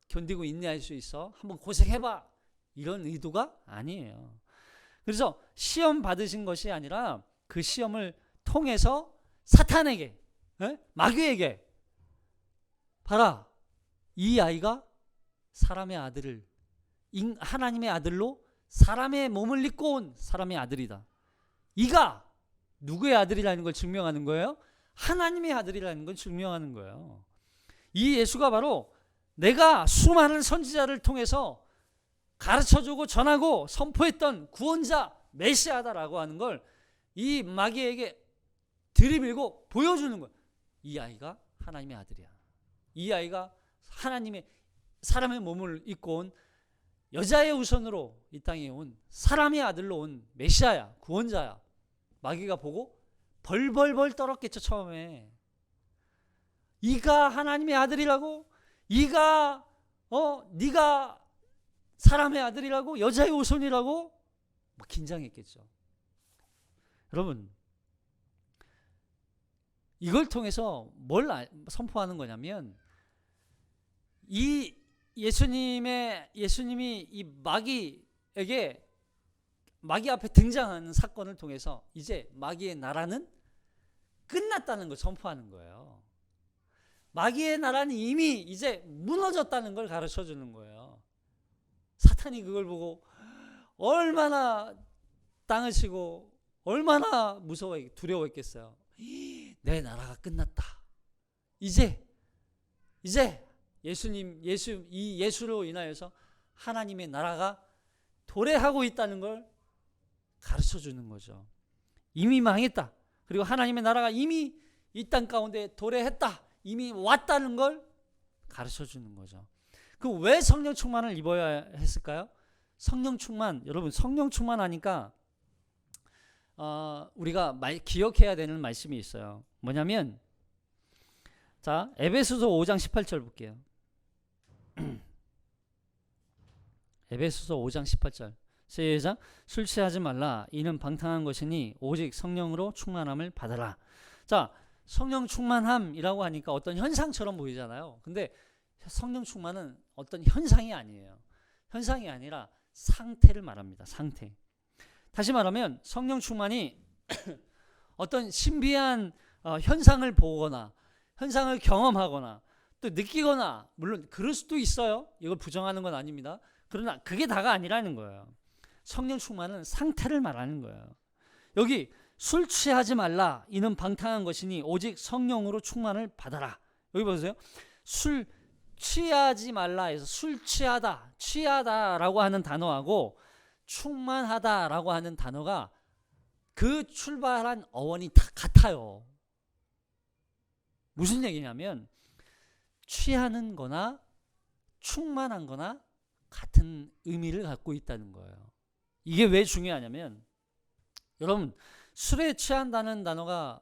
견디고 인내할 수 있어. 한번 고생해봐. 이런 의도가 아니에요. 그래서 시험 받으신 것이 아니라 그 시험을 통해서 사탄에게, 마귀에게 봐라. 이 아이가 사람의 아들을 하나님의 아들로 사람의 몸을 입고 온 사람의 아들이다. 이가 누구의 아들이라는 걸 증명하는 거예요? 하나님의 아들이라는 걸 증명하는 거예요. 이 예수가 바로 내가 수많은 선지자를 통해서 가르쳐주고 전하고 선포했던 구원자 메시아다라고 하는 걸 이 마귀에게 들이밀고 보여주는 거예요. 이 아이가 하나님의 아들이야. 이 아이가 하나님의 사람의 몸을 입고 온 여자의 우선으로 이 땅에 온 사람의 아들로 온 메시아야, 구원자야. 마귀가 보고 벌벌벌 떨었겠죠. 처음에 이가 하나님의 아들이라고? 네가 사람의 아들이라고? 여자의 우선이라고? 긴장했겠죠. 여러분, 이걸 통해서 뭘 선포하는 거냐면 이 예수님이 이 마귀 앞에 등장하는 사건을 통해서 이제 마귀의 나라는 끝났다는 걸 선포하는 거예요. 마귀의 나라는 이미 이제 무너졌다는 걸 가르쳐 주는 거예요. 사탄이 그걸 보고 얼마나 땅을 치고 얼마나 두려워했겠어요. 내 나라가 끝났다. 이제 예수로 인하여서 하나님의 나라가 도래하고 있다는 걸 가르쳐 주는 거죠. 이미 망했다. 그리고 하나님의 나라가 이미 이 땅 가운데 도래했다. 이미 왔다는 걸 가르쳐 주는 거죠. 그 왜 성령 충만을 입어야 했을까요? 성령 충만, 여러분 성령 충만하니까 우리가 기억해야 되는 말씀이 있어요. 뭐냐면 자, 에베소서 5장 18절 볼게요. 에베소서 5장 18절 시작. 술 취하지 말라. 이는 방탕한 것이니 오직 성령으로 충만함을 받아라. 자, 성령 충만함이라고 하니까 어떤 현상처럼 보이잖아요. 근데 성령 충만은 어떤 현상이 아니에요. 현상이 아니라 상태를 말합니다. 상태. 다시 말하면 성령 충만이 어떤 신비한 현상을 보거나 현상을 경험하거나 또 느끼거나, 물론 그럴 수도 있어요. 이걸 부정하는 건 아닙니다. 그러나 그게 다가 아니라는 거예요. 성령 충만은 상태를 말하는 거예요. 여기 술 취하지 말라. 이는 방탕한 것이니 오직 성령으로 충만을 받아라. 여기 보세요. 술 취하지 말라 해서 술 취하다라고 하는 단어하고 충만하다라고 하는 단어가 그 출발한 어원이 다 같아요. 무슨 얘기냐면 취하는 거나 충만한 거나 같은 의미를 갖고 있다는 거예요. 이게 왜 중요하냐면 여러분, 술에 취한다는 단어가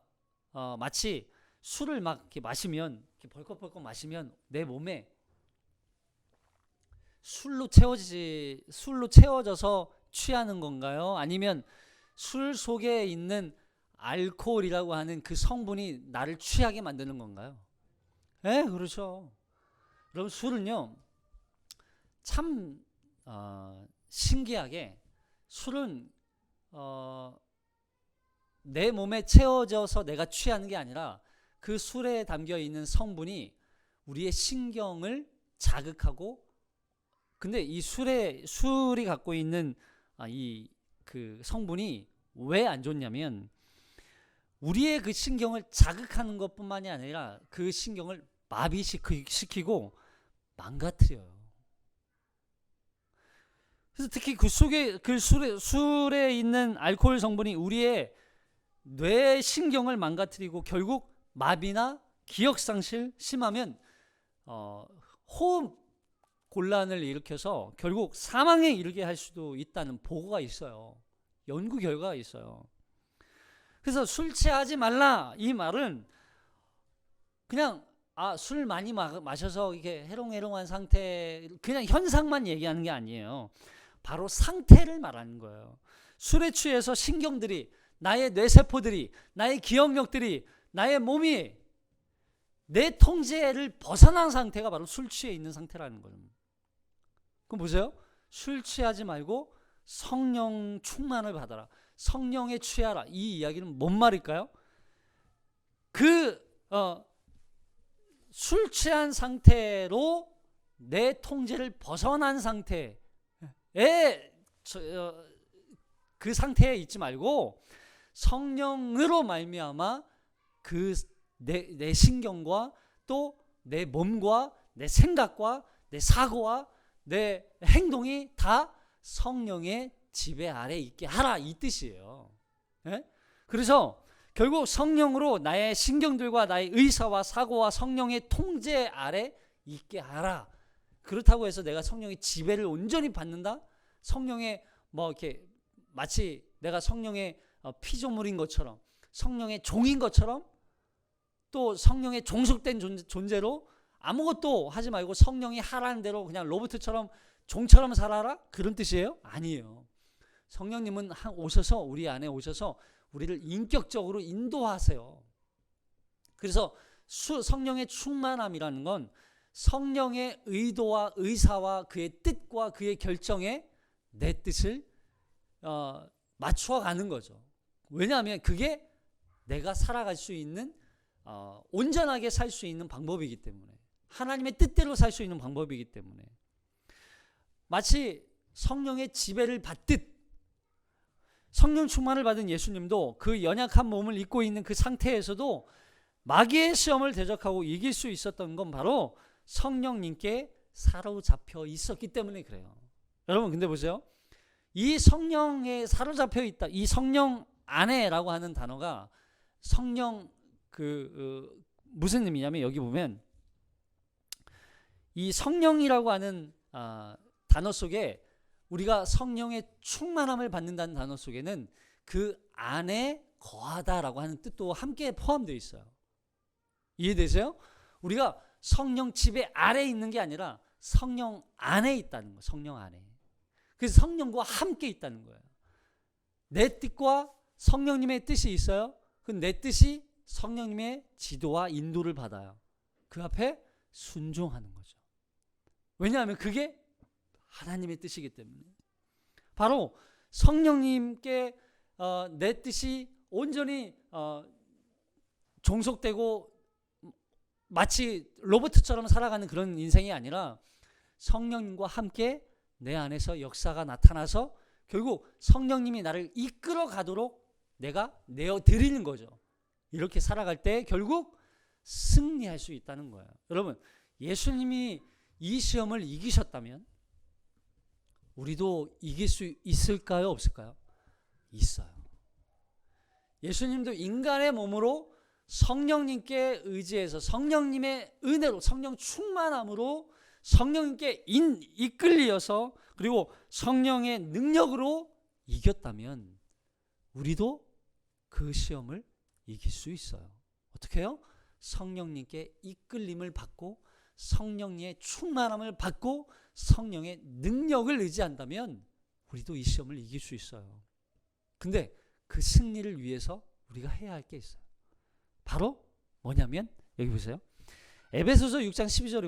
마치 술을 막 이렇게 마시면, 이렇게 벌컥벌컥 마시면 내 몸에 술로 채워져서 취하는 건가요? 아니면 술 속에 있는 알코올이라고 하는 그 성분이 나를 취하게 만드는 건가요? 네, 그렇죠. 여러분, 술은요 참 신기하게 술은 내 몸에 채워져서 내가 취하는 게 아니라 그 술에 담겨 있는 성분이 우리의 신경을 자극하고, 근데 이 술이 갖고 있는 이 그 성분이 왜 안 좋냐면 우리의 그 신경을 자극하는 것뿐만이 아니라 그 신경을 마비시키고 망가뜨려요. 그래서 특히 술에 있는 알코올 성분이 우리의 뇌 신경을 망가뜨리고 결국 마비나 기억상실, 심하면 호흡 곤란을 일으켜서 결국 사망에 이르게 할 수도 있다는 보고가 있어요. 연구 결과가 있어요. 그래서 술 취하지 말라, 이 말은 그냥 술 많이 마셔서 이게 해롱해롱한 상태, 그냥 현상만 얘기하는 게 아니에요. 바로 상태를 말하는 거예요. 술에 취해서 신경들이, 나의 뇌세포들이, 나의 기억력들이, 나의 몸이 내 통제를 벗어난 상태가 바로 술 취해 있는 상태라는 거예요. 그럼 보세요. 술 취하지 말고 성령 충만을 받아라. 성령에 취하라. 이 이야기는 뭔 말일까요? 술 취한 상태로 내 통제를 벗어난 상태에 그 상태에 있지 말고 성령으로 말미암아 그 내 신경과 또 내 몸과 내 생각과 내 사고와 내 행동이 다 성령의 지배 아래 있게 하라, 이 뜻이에요. 예? 그래서 결국 성령으로 나의 신경들과 나의 의사와 사고와 성령의 통제 아래 있게 하라. 그렇다고 해서 내가 성령의 지배를 온전히 받는다? 성령의 이렇게 마치 내가 성령의 피조물인 것처럼, 성령의 종인 것처럼, 또 성령의 종속된 존재로 아무것도 하지 말고 성령이 하라는 대로 그냥 로봇처럼 종처럼 살아라? 그런 뜻이에요? 아니에요. 성령님은 오셔서 우리 안에 오셔서 우리를 인격적으로 인도하세요. 그래서 성령의 충만함이라는 건 성령의 의도와 의사와 그의 뜻과 그의 결정에 내 뜻을 맞추어 가는 거죠. 왜냐하면 그게 내가 살아갈 수 있는, 온전하게 살 수 있는 방법이기 때문에, 하나님의 뜻대로 살 수 있는 방법이기 때문에, 마치 성령의 지배를 받듯 성령 충만을 받은 예수님도 그 연약한 몸을 입고 있는 그 상태에서도 마귀의 시험을 대적하고 이길 수 있었던 건 바로 성령님께 사로잡혀 있었기 때문에 그래요. 여러분 근데 보세요. 이 성령에 사로잡혀 있다. 이 성령 안에라고 하는 단어가 성령 무슨 의미냐면 여기 보면 이 성령이라고 하는 단어 속에 우리가 성령의 충만함을 받는다는 단어 속에는 그 안에 거하다라고 하는 뜻도 함께 포함되어 있어요. 이해되세요? 우리가 성령 지배 아래에 있는 게 아니라 성령 안에 있다는 거예요. 성령 안에. 그래서 성령과 함께 있다는 거예요. 내 뜻과 성령님의 뜻이 있어요. 그 내 뜻이 성령님의 지도와 인도를 받아요. 그 앞에 순종하는 거죠. 왜냐하면 그게 하나님의 뜻이기 때문에. 바로 성령님께 내 뜻이 온전히 종속되고 마치 로봇처럼 살아가는 그런 인생이 아니라 성령님과 함께 내 안에서 역사가 나타나서 결국 성령님이 나를 이끌어 가도록 내가 내어드리는 거죠. 이렇게 살아갈 때 결국 승리할 수 있다는 거예요. 여러분 예수님이 이 시험을 이기셨다면 우리도 이길 수 있을까요? 없을까요? 있어요. 예수님도 인간의 몸으로 성령님께 의지해서 성령님의 은혜로 성령 충만함으로 성령님께 이끌리어서 그리고 성령의 능력으로 이겼다면 우리도 그 시험을 이길 수 있어요. 어떻게 해요? 성령님께 이끌림을 받고 성령의 충만함을 받고 성령의 능력을 의지한다면 우리도 이 시험을 이길 수 있어요. 근데 그 승리를 위해서 우리가 해야 할 게 있어요. 바로 뭐냐면 여기 보세요. 에베소서 6장 12절에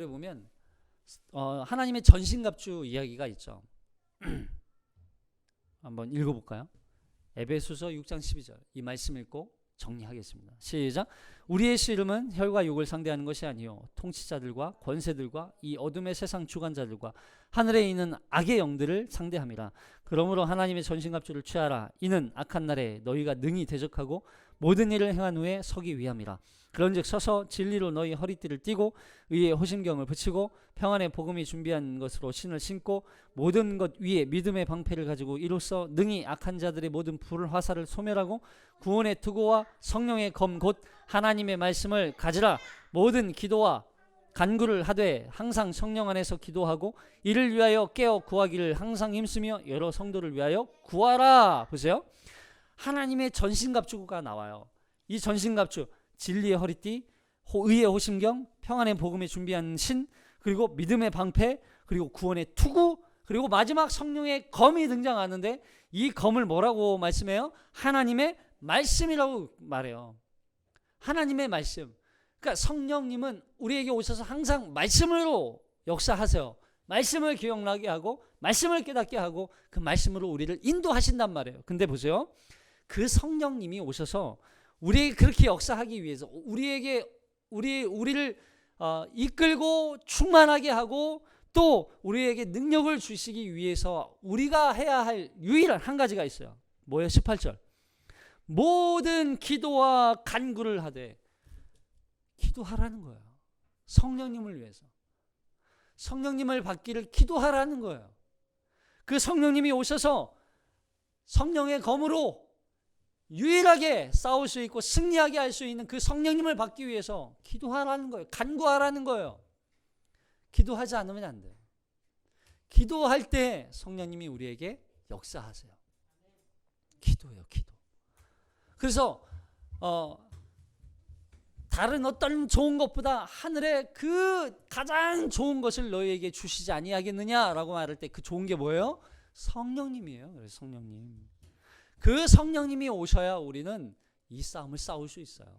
보면 하나님의 전신갑주 이야기가 있죠. 한번 읽어볼까요? 에베소서 6장 12절 이 말씀 읽고 정리하겠습니다. 시작. 우리의 씨름은 혈과 육을 상대하는 것이 아니요 통치자들과 권세들과 이 어둠의 세상 주관자들과 하늘에 있는 악의 영들을 상대함이라. 그러므로 하나님의 전신갑주를 취하라. 이는 악한 날에 너희가 능히 대적하고 모든 일을 행한 후에 서기 위함이라. 그런즉 서서 진리로 너희 허리띠를 띠고 의의 호심경을 붙이고 평안의 복음이 준비한 것으로 신을 신고 모든 것 위에 믿음의 방패를 가지고 이로써 능히 악한 자들의 모든 불 화살을 소멸하고 구원의 투구와 성령의 검 곧 하나님의 말씀을 가지라. 모든 기도와 간구를 하되 항상 성령 안에서 기도하고 이를 위하여 깨어 구하기를 항상 힘쓰며 여러 성도를 위하여 구하라. 보세요. 하나님의 전신갑주가 나와요. 이 전신갑주 진리의 허리띠, 의의 호심경, 평안의 복음에 준비한 신, 그리고 믿음의 방패, 그리고 구원의 투구, 그리고 마지막 성령의 검이 등장하는데 이 검을 뭐라고 말씀해요? 하나님의 말씀이라고 말해요. 하나님의 말씀. 그러니까 성령님은 우리에게 오셔서 항상 말씀으로 역사하세요. 말씀을 기억나게 하고 말씀을 깨닫게 하고 그 말씀으로 우리를 인도하신단 말이에요. 근데 보세요. 그 성령님이 오셔서 우리에게 그렇게 역사하기 위해서 우리를 이끌고 충만하게 하고 또 우리에게 능력을 주시기 위해서 우리가 해야 할 유일한 한 가지가 있어요. 뭐예요? 18절. 모든 기도와 간구를 하되 기도하라는 거예요. 성령님을 위해서. 성령님을 받기를 기도하라는 거예요. 그 성령님이 오셔서 성령의 검으로 유일하게 싸울 수 있고 승리하게 할 수 있는 그 성령님을 받기 위해서 기도하라는 거예요. 간구하라는 거예요. 기도하지 않으면 안 돼요. 기도할 때 성령님이 우리에게 역사하세요. 기도예요, 기도. 그래서 다른 어떤 좋은 것보다 하늘에 그 가장 좋은 것을 너희에게 주시지 아니하겠느냐라고 말할 때 그 좋은 게 뭐예요? 성령님이에요. 그래서 성령님. 그 성령님이 오셔야 우리는 이 싸움을 싸울 수 있어요.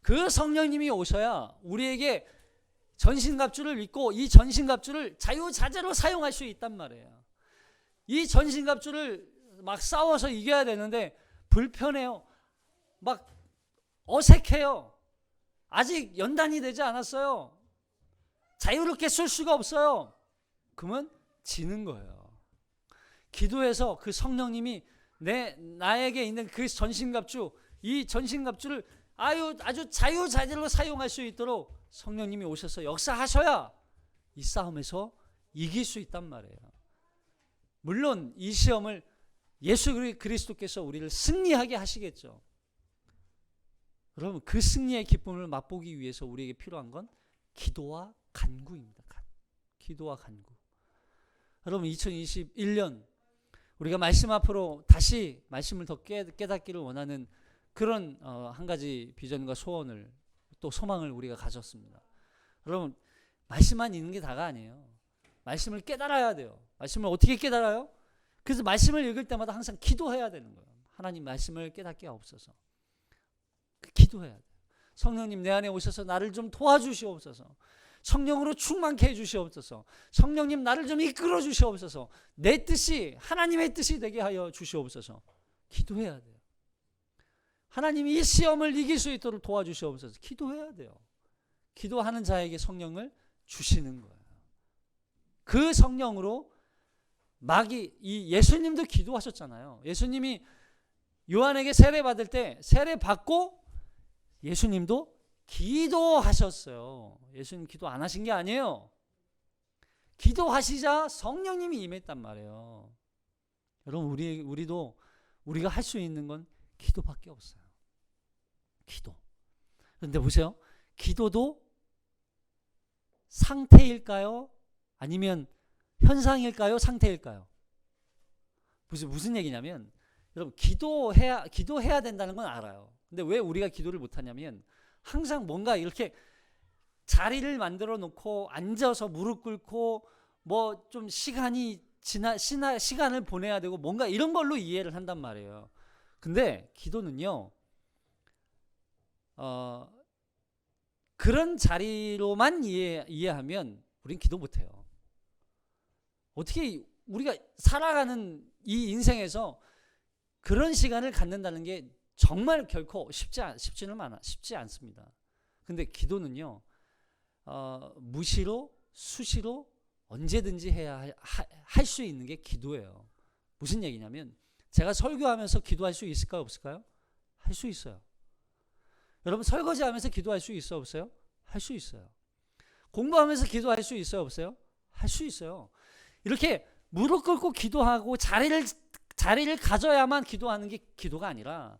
그 성령님이 오셔야 우리에게 전신갑주를 입고 이 전신갑주를 자유자재로 사용할 수 있단 말이에요. 이 전신갑주를 막 싸워서 이겨야 되는데 불편해요. 막 어색해요. 아직 연단이 되지 않았어요. 자유롭게 쓸 수가 없어요. 그러면 지는 거예요. 기도해서 그 성령님이 나에게 있는 그 전신갑주, 이 전신갑주를 아주 자유자재로 사용할 수 있도록 성령님이 오셔서 역사하셔야 이 싸움에서 이길 수 있단 말이에요. 물론 이 시험을 예수 그리스도께서 우리를 승리하게 하시겠죠. 여러분, 그 승리의 기쁨을 맛보기 위해서 우리에게 필요한 건 기도와 간구입니다. 기도와 간구. 여러분, 2021년 우리가 말씀 앞으로 다시 말씀을 더 깨닫기를 원하는 그런 한 가지 비전과 소원을, 또 소망을 우리가 가졌습니다. 여러분, 말씀만 있는 게 다가 아니에요. 말씀을 깨달아야 돼요. 말씀을 어떻게 깨달아요? 그래서 말씀을 읽을 때마다 항상 기도해야 되는 거예요. 하나님, 말씀을 깨닫게 하옵소서. 기도해야 돼요. 성령님, 내 안에 오셔서 나를 좀 도와주시옵소서. 성령으로 충만케 해주시옵소서. 성령님, 나를 좀 이끌어 주시옵소서. 내 뜻이 하나님의 뜻이 되게 하여 주시옵소서. 기도해야 돼요. 하나님이 이 시험을 이길 수 있도록 도와주시옵소서. 기도해야 돼요. 기도하는 자에게 성령을 주시는 거예요. 그 성령으로 이 예수님도 기도하셨잖아요. 예수님이 요한에게 세례 받을 때 세례 받고 예수님도 기도하셨어요. 예수님 기도 안 하신 게 아니에요. 기도하시자 성령님이 임했단 말이에요. 여러분, 우리가 할 수 있는 건 기도밖에 없어요. 기도. 그런데 보세요. 기도도 상태일까요? 아니면 현상일까요? 상태일까요? 무슨 얘기냐면, 여러분, 기도해야 된다는 건 알아요. 근데 왜 우리가 기도를 못하냐면, 항상 뭔가 이렇게 자리를 만들어 놓고 앉아서 무릎 꿇고 뭐 좀 시간을 보내야 되고 뭔가 이런 걸로 이해를 한단 말이에요. 근데 기도는요, 그런 자리로만 이해하면 우린 기도 못해요. 어떻게 우리가 살아가는 이 인생에서 그런 시간을 갖는다는 게 정말 결코 쉽지 않습니다. 근데 기도는요, 무시로 수시로 언제든지 해야 할 수 있는 게 기도예요. 무슨 얘기냐면, 제가 설교하면서 기도할 수 있을까요? 없을까요? 할 수 있어요. 여러분, 설거지하면서 기도할 수 있어요? 없어요? 할 수 있어요. 공부하면서 기도할 수 있어요? 없어요? 할 수 있어요. 이렇게 무릎 꿇고 기도하고 자리를 가져야만 기도하는 게 기도가 아니라,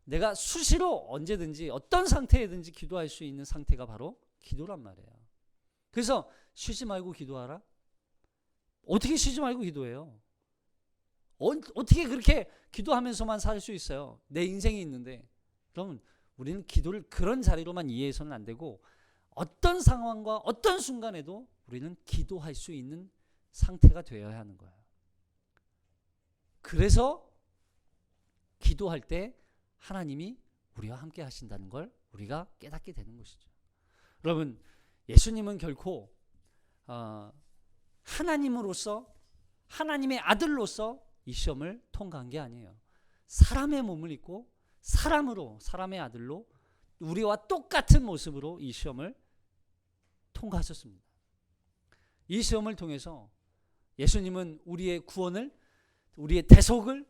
내가 수시로 언제든지 어떤 상태에든지 기도할 수 있는 상태가 바로 기도란 말이에요. 그래서 쉬지 말고 기도하라? 어떻게 쉬지 말고 기도해요? 어떻게 그렇게 기도하면서만 살 수 있어요? 내 인생이 있는데. 그러면 우리는 기도를 그런 자리로만 이해해서는 안 되고, 어떤 상황과 어떤 순간에도 우리는 기도할 수 있는 상태가 되어야 하는 거예요. 그래서 기도할 때 하나님이 우리와 함께 하신다는 걸 우리가 깨닫게 되는 것이죠. 여러분, 예수님은 결코 하나님으로서, 하나님의 아들로서 이 시험을 통과한 게 아니에요. 사람의 몸을 입고 사람의 아들로 우리와 똑같은 모습으로 이 시험을 통과하셨습니다. 이 시험을 통해서 예수님은 우리의 구원을, 우리의 대속을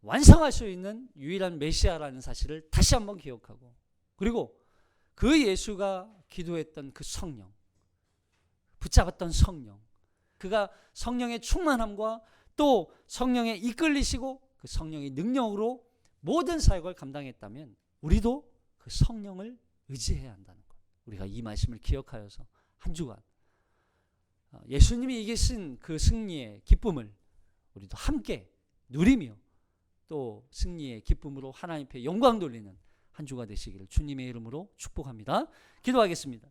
완성할 수 있는 유일한 메시아라는 사실을 다시 한번 기억하고, 그리고 그 예수가 기도했던 그 성령, 붙잡았던 성령, 그가 성령의 충만함과 또 성령에 이끌리시고 그 성령의 능력으로 모든 사역을 감당했다면, 우리도 그 성령을 의지해야 한다는 것. 우리가 이 말씀을 기억하여서 한 주간 예수님이 이기신 그 승리의 기쁨을 우리도 함께 누리며, 또 승리의 기쁨으로 하나님 앞에 영광 돌리는 한 주가 되시기를 주님의 이름으로 축복합니다. 기도하겠습니다.